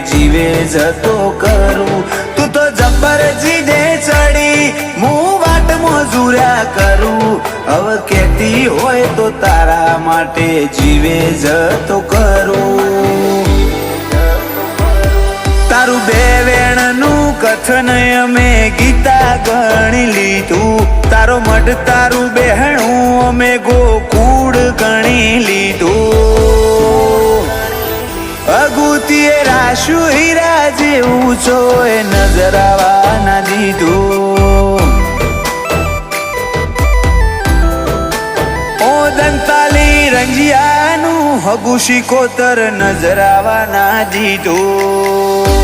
જીવે જતો કરું. તું તો જબ્બર જીદે ચડી હું વાટ મોજુર્યા કરું. હવે કેતી હોય તો તારા માટે જીવે જતો કરું. તારું બે વેણનું કથન અમે ગીતા ગણી લીધું. તારો મઢ તારું બેહણું અમે ગોકુળ ગણી લીધું. અગુતીએ રાશુ હીરા જેવું છો એ નજર આવવા ના દીધું. ઓ દંતાલી રંજિયાનું હગુ શિકોતર નજર આવવા ના દીધું.